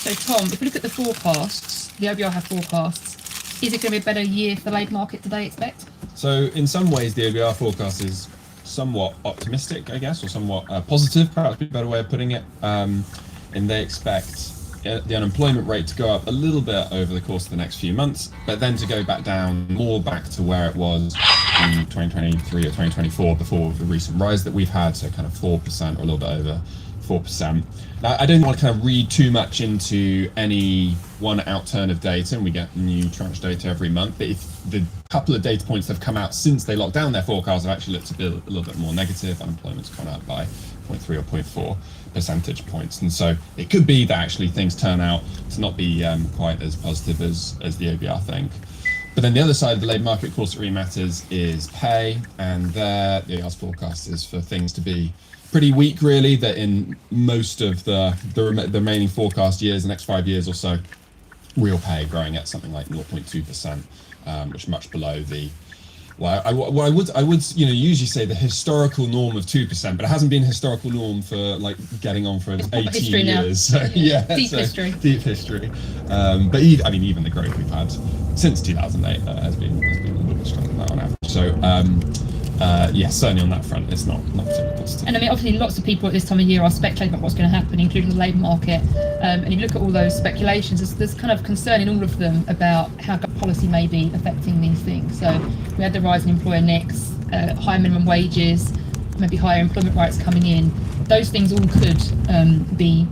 So, Tom, if we look at the forecasts, the OBR have forecasts, is it going to be a better year for the labour market, do they expect? So in some ways, the OBR forecast is somewhat optimistic, I guess, or somewhat positive, perhaps be a better way of putting it. And they expect the unemployment rate to go up a little bit over the course of the next few months, but then to go back down more back to where it was in 2023 or 2024 before the recent rise that we've had, so kind of 4% or a little bit over 4%. Now, I don't want to kind of read too much into any one outturn of data, and we get new tranche data every month, but if the couple of data points that have come out since they locked down their forecasts have actually looked to be a little bit more negative, unemployment's gone up by 0.3 or 0.4 percentage points, and so it could be that actually things turn out to not be quite as positive as the OBR think. But then the other side of the labour market, of course, that really matters is pay, and there the OBR's forecast is for things to be pretty weak, really, that in most of the remaining forecast years, the next 5 years or so, real pay growing at something like 0.2%, which is much below the, I would usually say the historical norm of 2%, but it hasn't been a historical norm for like getting on for 18 years. So, deep history. Deep history. But even the growth we've had since 2008 has been a little bit stronger than that on average. So certainly on that front, it's not particularly positive. And I mean, obviously, lots of people at this time of year are speculating about what's going to happen, including the labour market. And if you look at all those speculations, there's kind of concern in all of them about how policy may be affecting these things. So we had the rise in employer NICs, higher minimum wages, maybe higher employment rights coming in. Those things all could be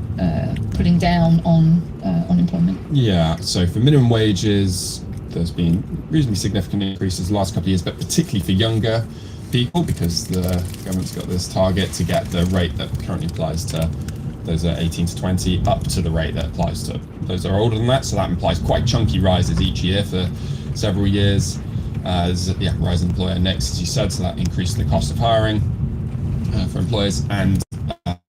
putting down on employment. Yeah, so for minimum wages, there's been reasonably significant increases the last couple of years, but particularly for younger people, because the government's got this target to get the rate that currently applies to those 18 to 20 up to the rate that applies to those that are older than that. So that implies quite chunky rises each year for several years. Rise in employer NICs, as you said, so that increased the cost of hiring for employers, and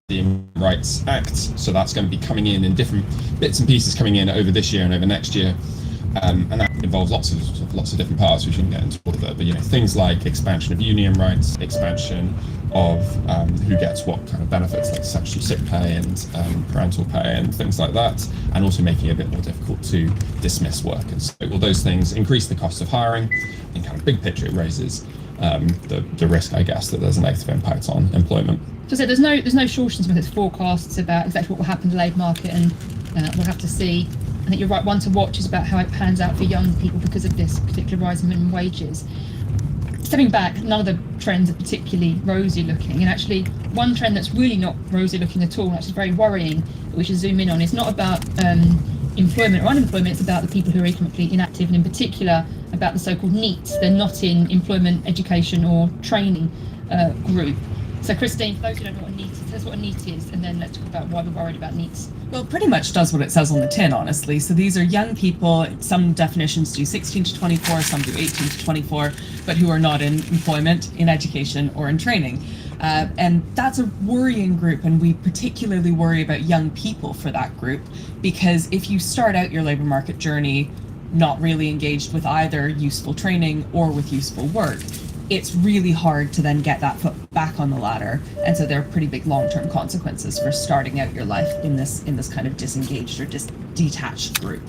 the Rights Act. So that's going to be coming in different bits and pieces coming in over this year and over next year. And that involves lots of different parts. We shouldn't get into all of it, but things like expansion of union rights, expansion of who gets what kind of benefits, like statutory sick pay and parental pay and things like that, and also making it a bit more difficult to dismiss workers. So all those things increase the cost of hiring, and kind of big picture it raises the risk, I guess, that there's a negative impact on employment. So there's no shortage of its forecasts about exactly what will happen to the labour market, and we'll have to see. I think you're right, one to watch is about how it pans out for young people because of this particular rise in minimum wages. Stepping back, none of the trends are particularly rosy looking, and actually one trend that's really not rosy looking at all, and actually very worrying, that we should zoom in on, is not about employment or unemployment, it's about the people who are economically inactive, and in particular about the so-called NEETs. They're not in employment, education or training group. So Christine, for those who don't know what a NEET is, tell us what a NEET is, and then let's talk about why we're worried about NEETs. Well, it pretty much does what it says on the tin, honestly. So these are young people, some definitions do 16 to 24, some do 18 to 24, but who are not in employment, in education, or in training. And that's a worrying group, and we particularly worry about young people for that group, because if you start out your labour market journey not really engaged with either useful training or with useful work, it's really hard to then get that foot back on the ladder, and so there are pretty big long-term consequences for starting out your life in this kind of disengaged or detached group.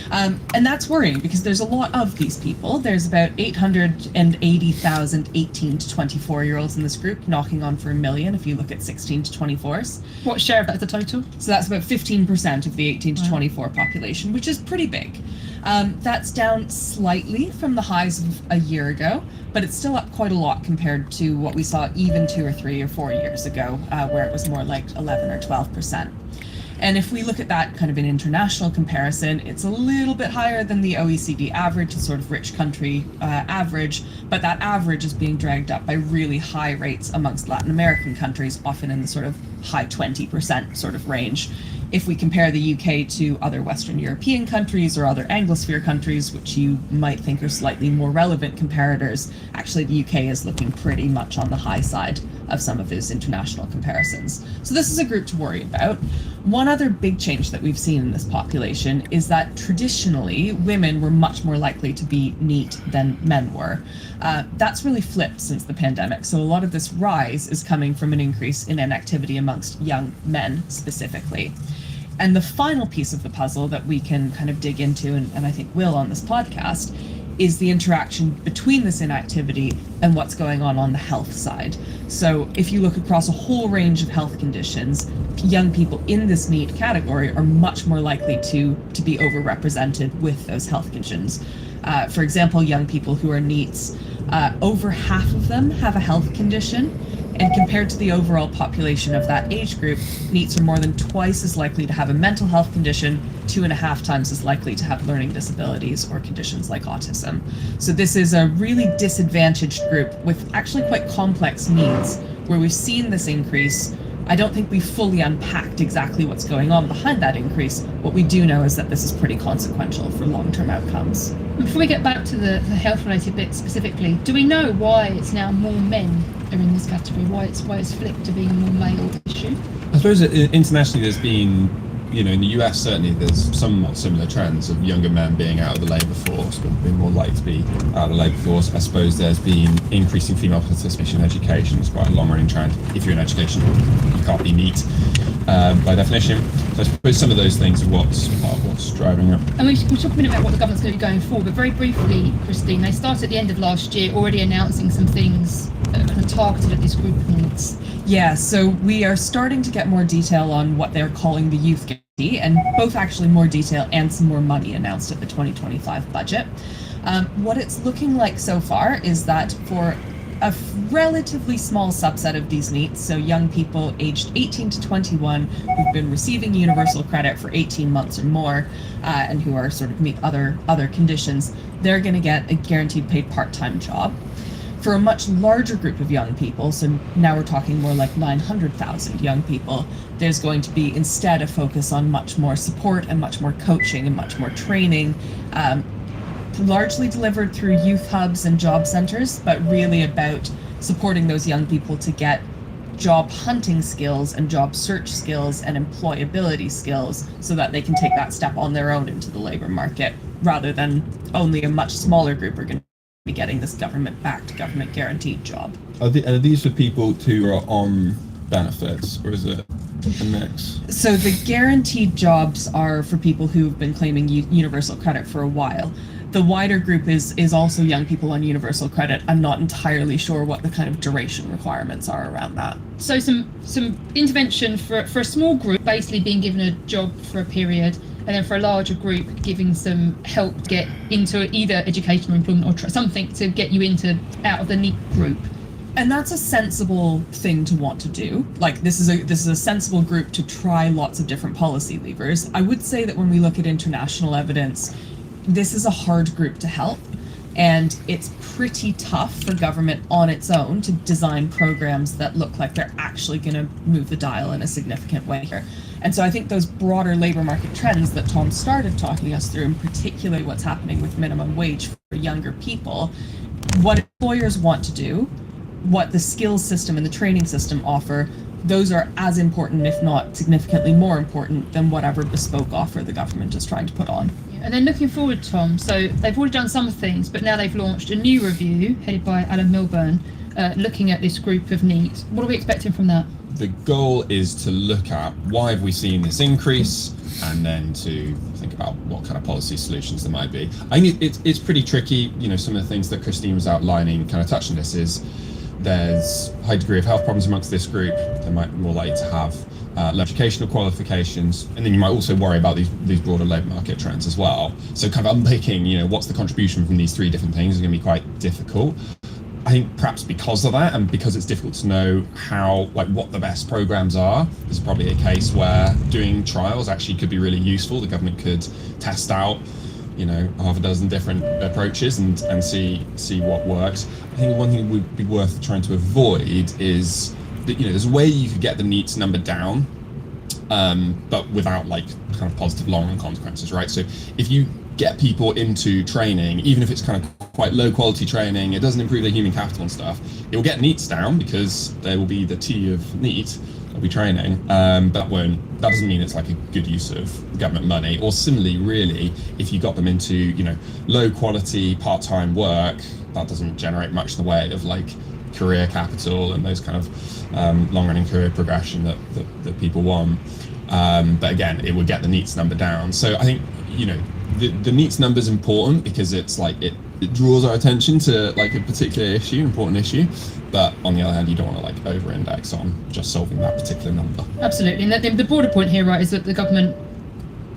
And that's worrying because there's a lot of these people. There's about 880,000 18 to 24-year-olds in this group, knocking on for 1 million if you look at 16 to 24s. What share of that is the total? So that's about 15% of the 18 to 24 population, which is pretty big. That's down slightly from the highs of a year ago, but it's still up quite a lot compared to what we saw even 2 or 3 or 4 years ago, where it was more like 11 or 12%. And if we look at that kind of in international comparison, it's a little bit higher than the OECD average, the sort of rich country average, but that average is being dragged up by really high rates amongst Latin American countries, often in the sort of high 20% sort of range. If we compare the UK to other Western European countries or other Anglosphere countries, which you might think are slightly more relevant comparators, actually the UK is looking pretty much on the high side of some of those international comparisons. So this is a group to worry about. One other big change that we've seen in this population is that traditionally women were much more likely to be NEET than men were. That's really flipped since the pandemic. So a lot of this rise is coming from an increase in inactivity amongst young men specifically. And the final piece of the puzzle that we can kind of dig into, and I think will on this podcast, is the interaction between this inactivity and what's going on the health side. So if you look across a whole range of health conditions, young people in this NEET category are much more likely to be overrepresented with those health conditions. For example, young people who are NEETs, over half of them have a health condition. And compared to the overall population of that age group, NEETs are more than twice as likely to have a mental health condition, 2.5 times as likely to have learning disabilities or conditions like autism. So this is a really disadvantaged group with actually quite complex needs, where we've seen this increase. I don't think we fully unpacked exactly what's going on behind that increase. What we do know is that this is pretty consequential for long-term outcomes. Before we get back to the health-related bit specifically, do we know why it's now more men are in this category? Why it's flipped to being a more male issue? I suppose internationally there's been, in the US certainly there's somewhat similar trends of younger men being out of the labour force, but being more likely to be out of the labour force. I suppose there's been increasing female participation in education. It's quite a long-running trend. If you're in education, you can't be NEET by definition. So I suppose some of those things are what's driving it. And we're talking a bit about what the government's going to be going forward, but very briefly, Christine, they started at the end of last year already announcing some things kind of targeted at this group of NEETs. Yeah, so we are starting to get more detail on what they're calling the youth guarantee, and both actually more detail and some more money announced at the 2025 budget. What it's looking like so far is that for a relatively small subset of these NEETs, so young people aged 18 to 21 who've been receiving universal credit for 18 months or more, and who are sort of meet other conditions, they're going to get a guaranteed paid part-time job. For a much larger group of young people, so now we're talking more like 900,000 young people, there's going to be instead a focus on much more support and much more coaching and much more training, largely delivered through youth hubs and job centers, but really about supporting those young people to get job hunting skills and job search skills and employability skills so that they can take that step on their own into the labor market, rather than only a much smaller group are going to be getting this government-backed, government-guaranteed job. Are these for people who are on benefits, or is it a mix? So the guaranteed jobs are for people who've been claiming universal credit for a while. The wider group is also young people on universal credit. I'm not entirely sure what the kind of duration requirements are around that. So some intervention for a small group, basically being given a job for a period, and then for a larger group giving some help to get into either education or employment or something to get you out of the NEET group. And that's a sensible thing to want to do. Like, this is a sensible group to try lots of different policy levers. I would say that when we look at international evidence, this is a hard group to help, and it's pretty tough for government on its own to design programs that look like they're actually going to move the dial in a significant way here. And so I think those broader labor market trends that Tom started talking us through, and particularly what's happening with minimum wage for younger people, what employers want to do, what the skills system and the training system offer, those are as important, if not significantly more important, than whatever bespoke offer the government is trying to put on. And then looking forward, Tom, so they've already done some things, but now they've launched a new review headed by Alan Milburn, looking at this group of NEET. What are we expecting from that? The goal is to look at why have we seen this increase, and then to think about what kind of policy solutions there might be. I think it's pretty tricky. Some of the things that Christine was outlining kind of touched on this is there's a high degree of health problems amongst this group. They might be more likely to have low educational qualifications, and then you might also worry about these broader labour market trends as well. So kind of unpicking, what's the contribution from these three different things is going to be quite difficult. I think perhaps because of that, and because it's difficult to know what the best programs are, there's probably a case where doing trials actually could be really useful. The government could test out, half a dozen different approaches and see what works. I think one thing that would be worth trying to avoid is that, there's a way you could get the NEETs number down, but without kind of positive long-run consequences, right? So if you get people into training, even if it's kind of quite low quality training, it doesn't improve their human capital and stuff, it will get NEETs down because there will be the T of NEET, will be training, but that doesn't mean it's like a good use of government money. Or similarly, really, if you got them into, low quality part-time work, that doesn't generate much in the way of career capital and those kind of long-running career progression that people want. But again, it would get the NEETs number down. So I think, the NEETs number is important because it's like it draws our attention to like a particular important issue. But on the other hand, you don't want to like over-index on just solving that particular number. Absolutely. And the broader point here, right, is that the government,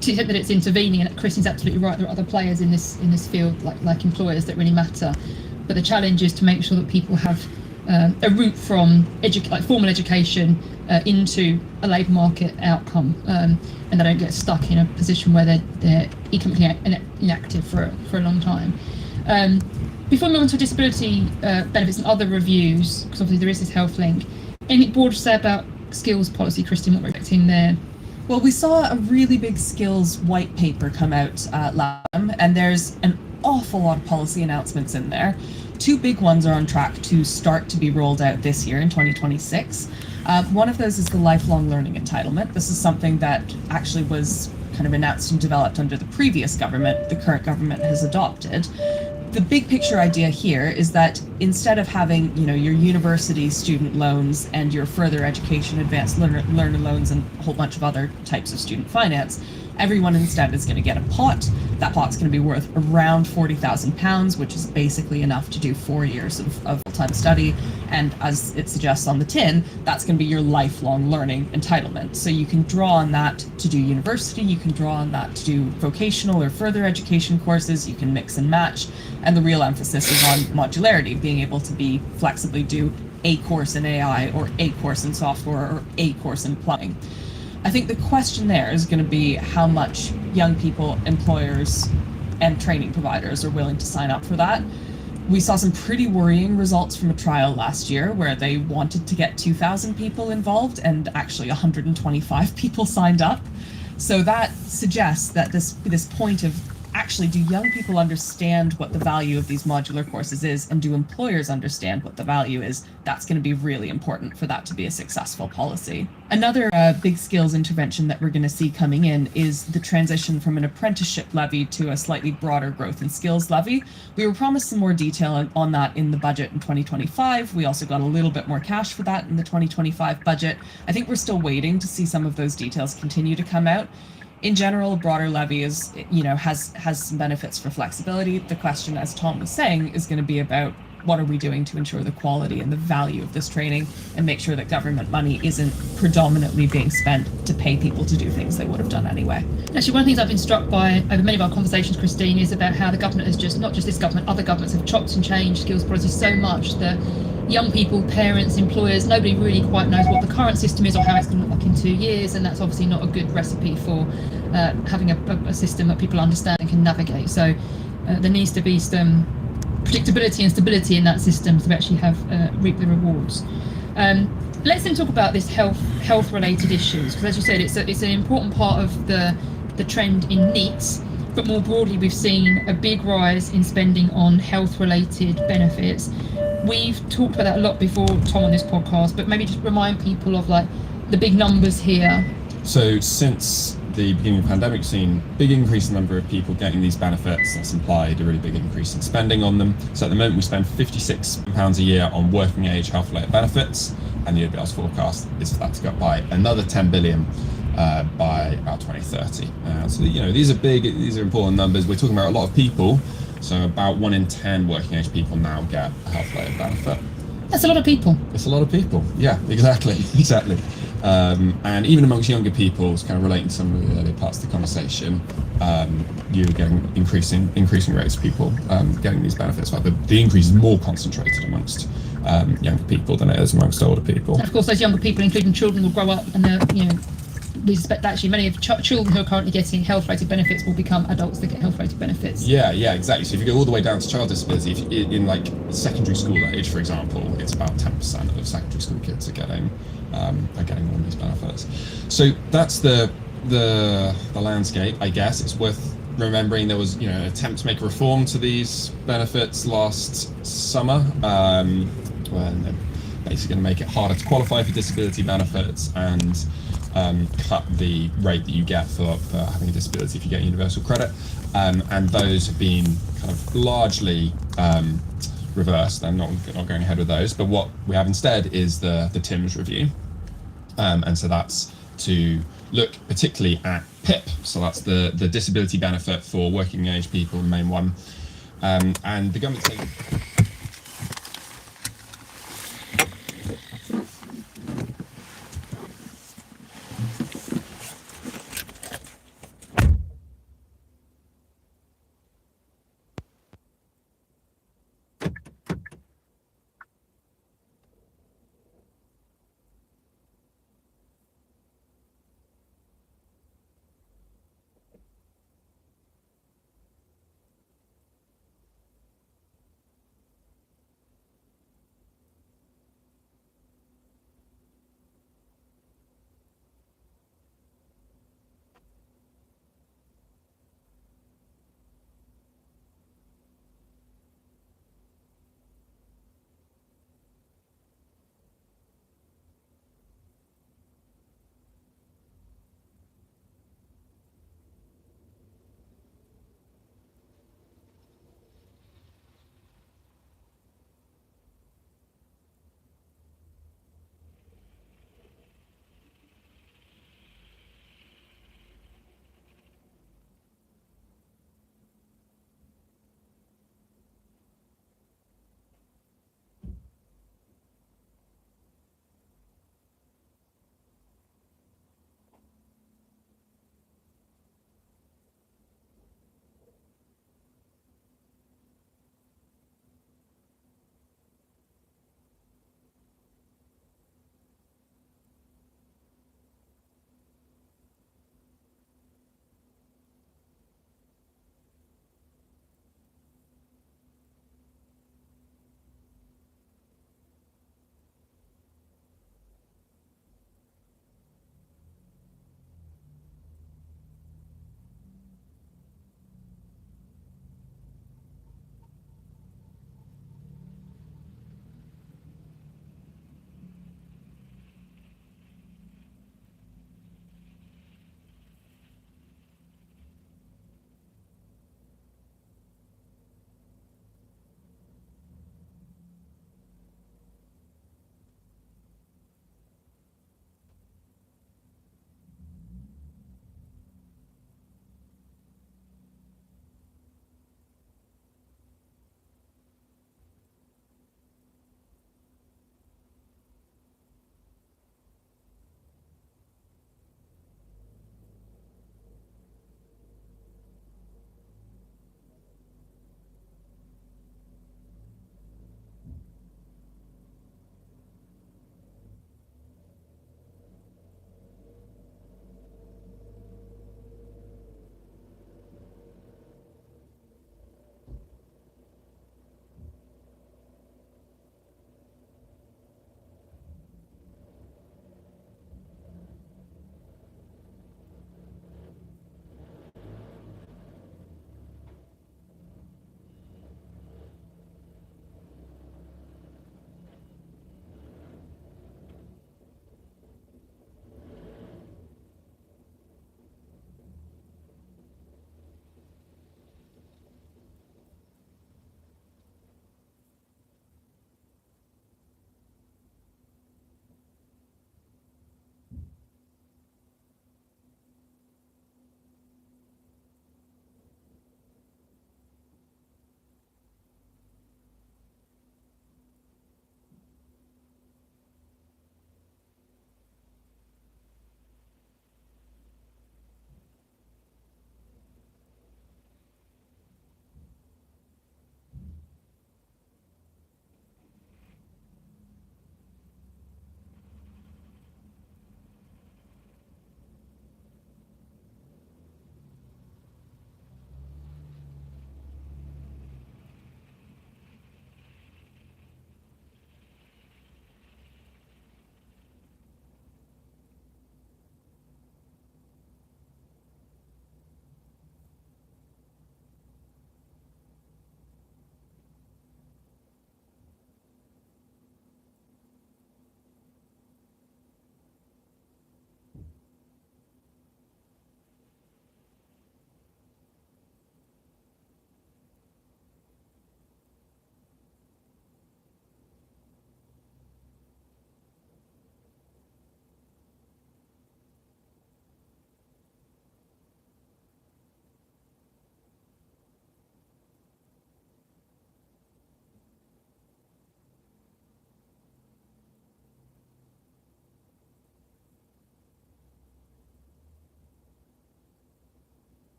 to the extent that it's intervening, and Christine's absolutely right, there are other players in this field, like employers, that really matter. But the challenge is to make sure that people have a route from formal education into a labour market outcome, and they don't get stuck in a position where they're economically inactive for a long time. Before we move on to disability benefits and other reviews, because obviously there is this health link, anything broad to say about skills policy, Christine, what we're expecting there? Well, we saw a really big skills white paper come out last time, and there's an awful lot of policy announcements in there. Two big ones are on track to start to be rolled out this year in 2026. One of those is the lifelong learning entitlement. This is something that actually was kind of announced and developed under the previous government. The current government has adopted. The big picture idea here is that instead of having, your university student loans and your further education advanced learner loans and a whole bunch of other types of student finance, everyone instead is going to get a pot. That pot's going to be worth around £40,000, which is basically enough to do 4 years of full-time study. And as it suggests on the tin, that's going to be your lifelong learning entitlement. So you can draw on that to do university, you can draw on that to do vocational or further education courses, you can mix and match. And the real emphasis is on modularity, being able to be flexibly do a course in AI or a course in software or a course in plumbing. I think the question there is going to be how much young people, employers, and training providers are willing to sign up for that. We saw some pretty worrying results from a trial last year where they wanted to get 2,000 people involved and actually 125 people signed up. So that suggests that this point of actually, do young people understand what the value of these modular courses is, and do employers understand what the value is? That's going to be really important for that to be a successful policy. Another big skills intervention that we're going to see coming in is the transition from an apprenticeship levy to a slightly broader growth and skills levy. We were promised some more detail on that in the budget in 2025. We also got a little bit more cash for that in the 2025 budget. I think we're still waiting to see some of those details continue to come out. In general, a broader levy is, has some benefits for flexibility. The question, as Tom was saying, is going to be about what are we doing to ensure the quality and the value of this training and make sure that government money isn't predominantly being spent to pay people to do things they would have done anyway. Actually, one of the things I've been struck by over many of our conversations, Christine, is about how the government has just, not just this government, other governments have chopped and changed skills policy so much that young people, parents, employers, nobody really quite knows what the current system is or how it's going to look like in 2 years, and that's obviously not a good recipe for having a system that people understand and can navigate. So there needs to be some predictability and stability in that system to actually have reap the rewards. Let's then talk about this health related issues, because as you said, it's an important part of the trend in NEETs, but more broadly we've seen a big rise in spending on health related benefits. We've talked about that a lot before, Tom, on this podcast, but maybe just remind people of like the big numbers here. So since the beginning of the pandemic, we've seen a big increase in the number of people getting these benefits. That's implied a really big increase in spending on them. So at the moment we spend £56 a year on working age health related benefits, and the OBL's forecast is for that to go up by another 10 billion by about 2030. So these are important numbers. We're talking about a lot of people. So about 1 in 10 working age people now get a health related benefit. That's a lot of people. It's a lot of people. Yeah, exactly. And even amongst younger people, it's kind of relating to some of the earlier parts of the conversation, you're getting increasing rates of people getting these benefits. But the increase is more concentrated amongst younger people than it is amongst older people. And of course, those younger people, including children, will grow up and we suspect that actually many of children who are currently getting health-related benefits will become adults that get health-related benefits. Yeah, exactly. So if you go all the way down to child disability, in like secondary school age, for example, it's about 10% of secondary school kids are getting one of these benefits. So that's the landscape, I guess. It's worth remembering there was an attempt to make a reform to these benefits last summer, when they're basically going to make it harder to qualify for disability benefits and cut the rate that you get for having a disability if you get universal credit, and those have been kind of largely reversed. I'm not going ahead with those, but what we have instead is the TIMS review, and so that's to look particularly at PIP, so that's the disability benefit for working age people, the main one, and the government's saying.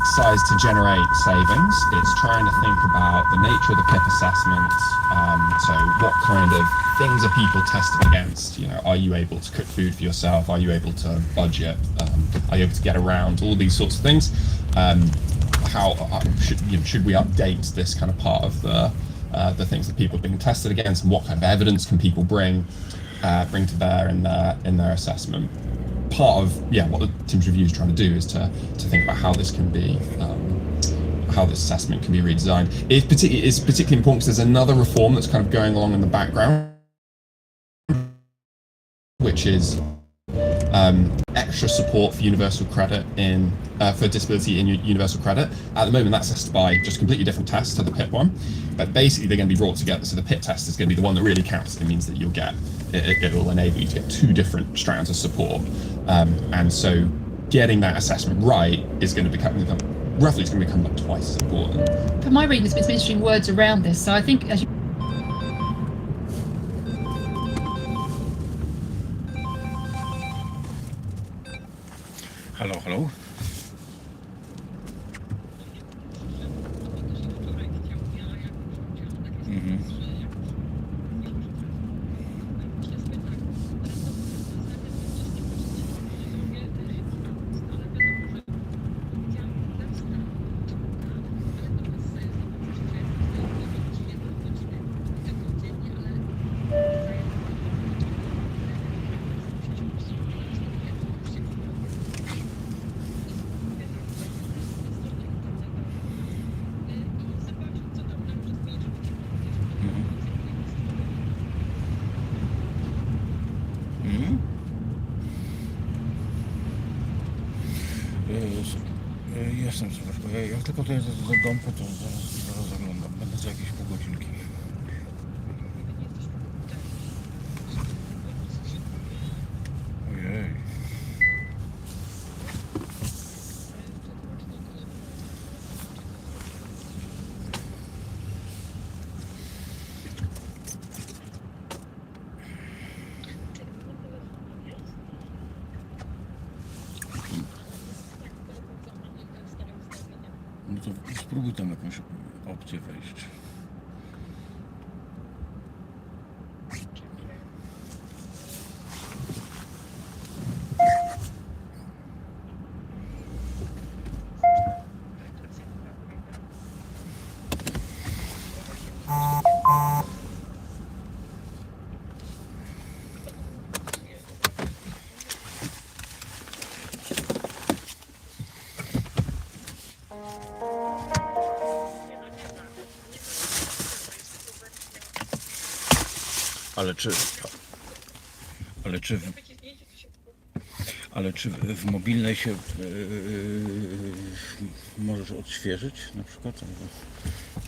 exercise to generate savings. It's trying to think about the nature of the PIP assessment. So what kind of things are people tested against? You know, are you able to cook food for yourself? Are you able to budget? Are you able to get around? All these sorts of things. How should we update this kind of part of the things that people are being tested against, and what kind of evidence can people bring to bear in their assessment? Part of what the Tim's review is trying to do is to think about how this can be how this assessment can be redesigned. It's particularly important because there's another reform that's kind of going along in the background, which is extra support for universal credit for disability in universal credit. At the moment, that's assessed by just completely different tests to the PIP one, but basically they're going to be brought together. So the PIP test is going to be the one that really counts. It means that it will enable you to get 2 different strands of support, and so getting that assessment right is going to become roughly it's going to become like twice as important. For my reading, there's been some interesting words around this. So I think as you Halo. Jestem troszkę. Jak tylko dojedę do domku, to zaraz zaglądam. Będę za jakieś pół godzinki. Ojej. No to spróbuj tam jakąś opcję wejść. Ale czy w mobilnej się możesz odświeżyć na przykład? Albo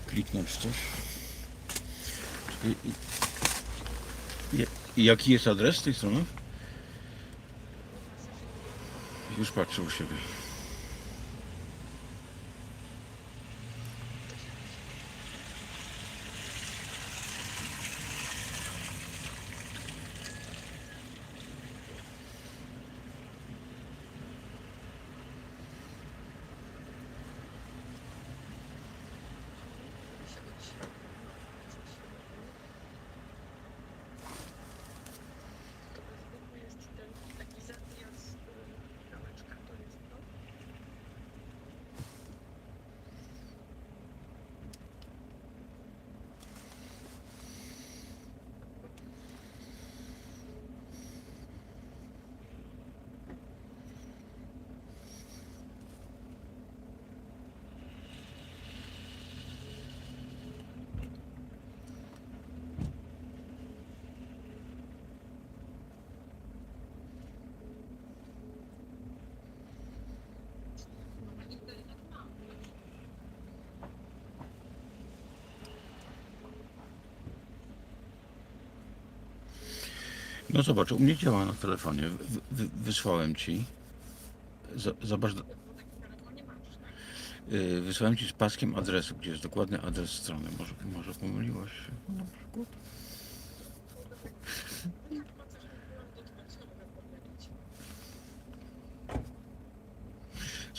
kliknąć coś? Jaki jest adres tej strony? Już patrzę u siebie. No zobacz, u mnie działa na telefonie. Wysłałem ci. Zobacz. Wysłałem ci z paskiem adresu, gdzie jest dokładny adres strony. Może pomyliłaś się na przykład?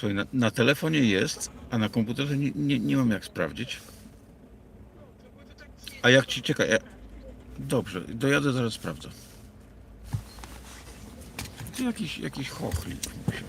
Słuchaj, na telefonie jest, a na komputerze nie mam jak sprawdzić. A jak ci czekaj, dobrze, dojadę, zaraz sprawdzę. To jakiś chochlik musiał.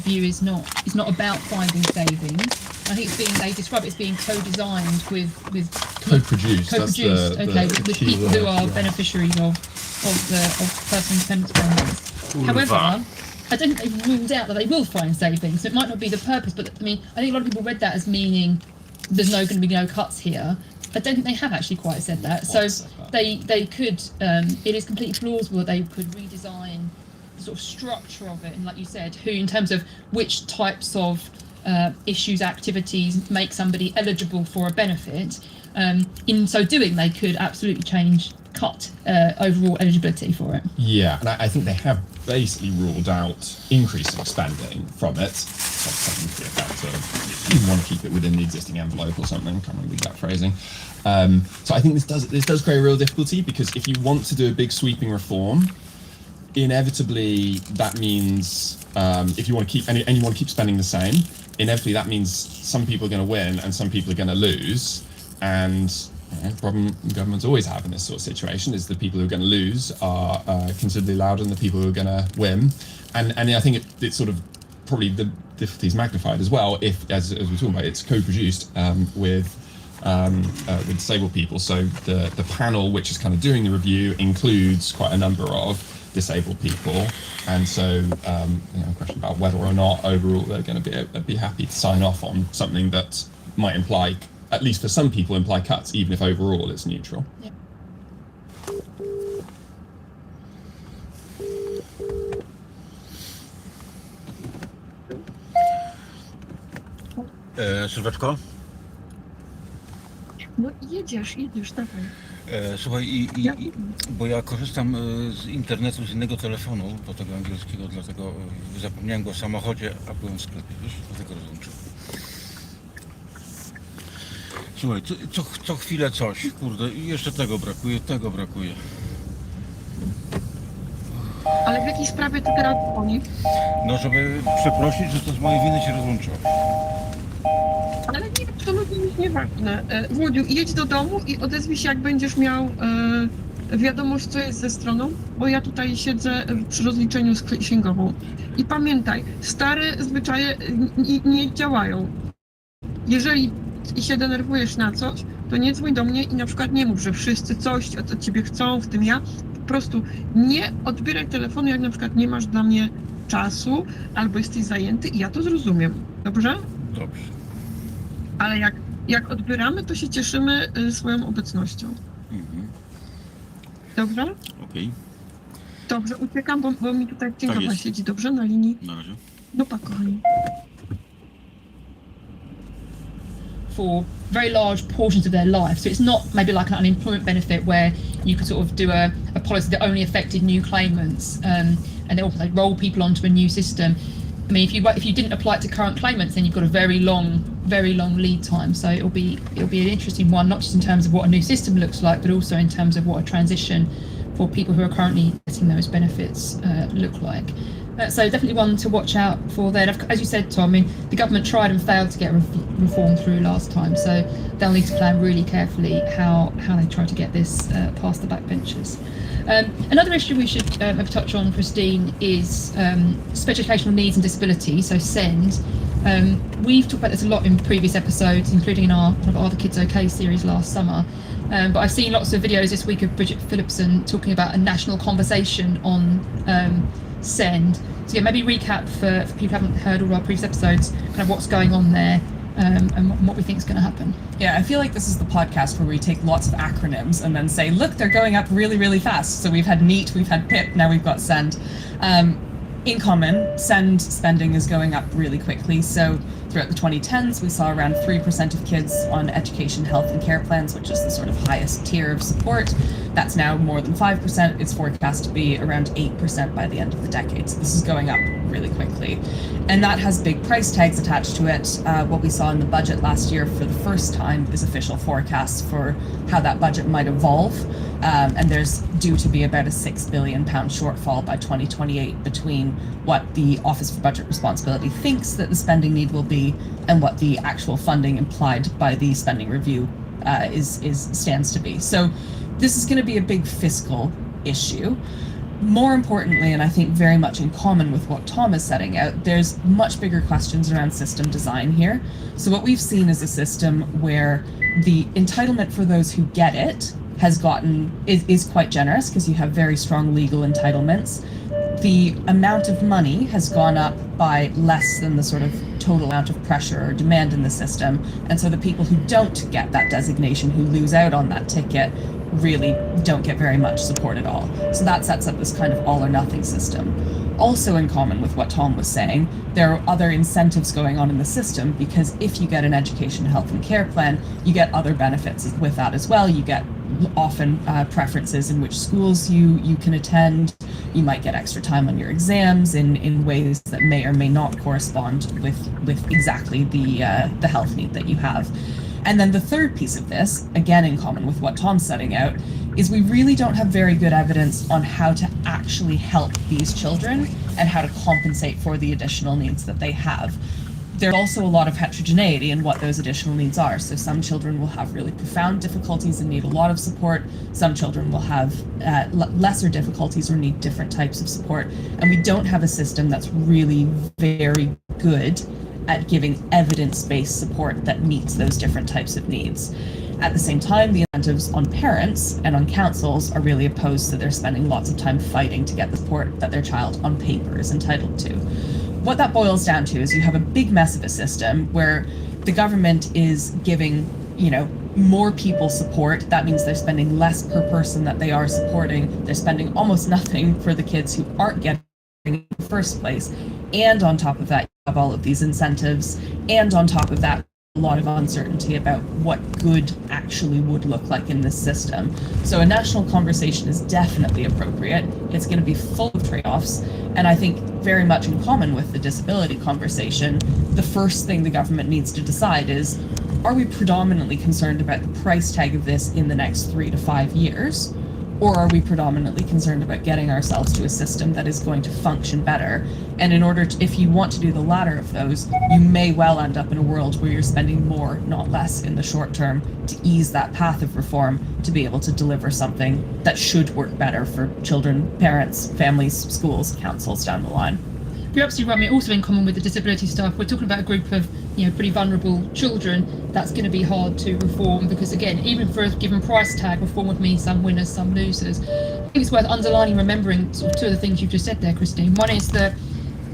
review is not about finding savings. I think they describe it as being co-designed with Co-produced. co-produced. That's with key people who word, are yeah. beneficiaries of personal independence payments. However, I don't think they've ruled out that they will find savings. So it might not be the purpose, but I mean, I think a lot of people read that as meaning there's going to be no cuts here. I don't think they have actually quite said that. So they could. It is completely plausible that they could redesign the sort of structure of it, and like you said, who in terms of which types of issues, activities make somebody eligible for a benefit. In so doing, they could absolutely cut overall eligibility for it. Yeah, and I think they have basically ruled out increasing spending from it. Something to the effect of you want to keep it within the existing envelope or something. Can't remember the exact phrasing. So I think this does create a real difficulty, because if you want to do a big sweeping reform, inevitably that means if you want to keep and you want to keep spending the same, inevitably that means some people are going to win and some people are going to lose. And the problem governments always have in this sort of situation is the people who are going to lose are considerably louder than the people who are going to win. And I think it's sort of probably the difficulty is magnified as well if, as we're talking about, it's co-produced with disabled people. So the panel which is kind of doing the review includes quite a number of disabled people, and so a question about whether or not overall they're going to be happy to sign off on something that might imply, at least for some people, imply cuts, even if overall it's neutral. Yeah. Sylweczko? No jedziesz, dawaj. Słuchaj, bo ja korzystam z internetu z innego telefonu, do tego angielskiego, dlatego zapomniałem go w samochodzie, a byłem w sklepie, wiesz, dlatego rozłączyłem. Słuchaj, co chwilę coś, kurde, i jeszcze tego brakuje. Ale w jakiej sprawie ty teraz dzwonisz? No, żeby przeprosić, że to z mojej winy się rozłączyło. Ale nie, absolutnie nic nieważne. Włodziu, jedź do domu i odezwij się, jak będziesz miał wiadomość, co jest ze stroną, bo ja tutaj siedzę przy rozliczeniu z księgową. I pamiętaj, stare zwyczaje nie działają. Jeżeli się denerwujesz na coś, to nie dzwoń do mnie i na przykład nie mów, że wszyscy coś od ciebie chcą, w tym ja. Po prostu nie odbieraj telefonu, jak na przykład nie masz dla mnie czasu albo jesteś zajęty i ja to zrozumiem. Dobrze? Dobrze. Ale jak odbieramy, to się cieszymy swoją obecnością. Mhm. Dobrze? Okej. Dobrze, uciekam, bo mi tutaj księgowa jest. siedzi. Dobrze? Na linii? Na razie. No pa, kochani. For very large portions of their life. So it's not maybe like an unemployment benefit where you could sort of do a policy that only affected new claimants and they also roll people onto a new system. I mean, if you didn't apply it to current claimants, then you've got a very long lead time. So it'll be an interesting one, not just in terms of what a new system looks like, but also in terms of what a transition for people who are currently getting those benefits look like. So definitely one to watch out for there. As you said, Tom, I mean, the government tried and failed to get reform through last time, so they'll need to plan really carefully how they try to get this past the backbenchers. Another issue we should maybe touch on, Christine, is special educational needs and disability, so SEND. We've talked about this a lot in previous episodes, including in one of our The Kids OK series last summer. But I've seen lots of videos this week of Bridget Phillipson talking about a national conversation on SEND. So yeah, maybe recap for people who haven't heard all our previous episodes, kind of what's going on there and what we think is going to happen. Yeah, I feel like this is the podcast where we take lots of acronyms and then say, look, they're going up really, really fast. So we've had NEAT, we've had PIP, now we've got SEND. In common, SEND spending is going up really quickly. So throughout the 2010s, we saw around 3% of kids on education, health and care plans, which is the sort of highest tier of support. That's now more than 5%. It's forecast to be around 8% by the end of the decade. So this is going up really quickly. And that has big price tags attached to it. What we saw in the budget last year for the first time is official forecasts for how that budget might evolve. And there's due to be about a £6 billion shortfall by 2028 between what the Office for Budget Responsibility thinks that the spending need will be and what the actual funding implied by the spending review stands to be. So this is going to be a big fiscal issue. More importantly, and I think very much in common with what Tom is setting out, there's much bigger questions around system design here. So what we've seen is a system where the entitlement for those who get it is quite generous because you have very strong legal entitlements. The amount of money has gone up by less than the sort of total amount of pressure or demand in the system. And so the people who don't get that designation, who lose out on that ticket, really don't get very much support at all. So that sets up this kind of all or nothing system. Also in common with what Tom was saying, there are other incentives going on in the system, because if you get an education, health and care plan, you get other benefits with that as well. You get often preferences in which schools you can attend. You might get extra time on your exams in ways that may or may not correspond with exactly the health need that you have. And then the third piece of this, again in common with what Tom's setting out, is we really don't have very good evidence on how to actually help these children and how to compensate for the additional needs that they have. There's also a lot of heterogeneity in what those additional needs are. So some children will have really profound difficulties and need a lot of support. Some children will have lesser difficulties or need different types of support. And we don't have a system that's really very good at giving evidence-based support that meets those different types of needs. At the same time, the incentives on parents and on councils are really opposed to their spending lots of time fighting to get the support that their child on paper is entitled to. What that boils down to is you have a big mess of a system where the government is giving, more people support. That means they're spending less per person that they are supporting. They're spending almost nothing for the kids who aren't getting in the first place. And on top of that, you have all of these incentives. And on top of that, a lot of uncertainty about what good actually would look like in this system. So a national conversation is definitely appropriate. It's going to be full of trade-offs. And I think very much in common with the disability conversation, the first thing the government needs to decide is, are we predominantly concerned about the price tag of this in the next 3 to 5 years? Or are we predominantly concerned about getting ourselves to a system that is going to function better? And in order to, if you want to do the latter of those, you may well end up in a world where you're spending more, not less, in the short term to ease that path of reform to be able to deliver something that should work better for children, parents, families, schools, councils down the line. You're absolutely right. I mean, also in common with the disability stuff, we're talking about a group of, pretty vulnerable children. That's going to be hard to reform because, again, even for a given price tag, reform would mean some winners, some losers. I think it's worth underlining, remembering sort of two of the things you've just said there, Christine. One is that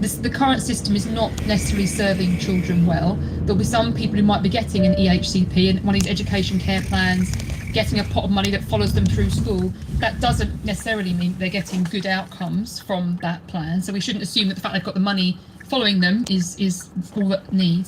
the current system is not necessarily serving children well. There'll be some people who might be getting an EHCP and one of these education care plans, getting a pot of money that follows them through school. That doesn't necessarily mean they're getting good outcomes from that plan. So we shouldn't assume that the fact they've got the money following them is all that needs.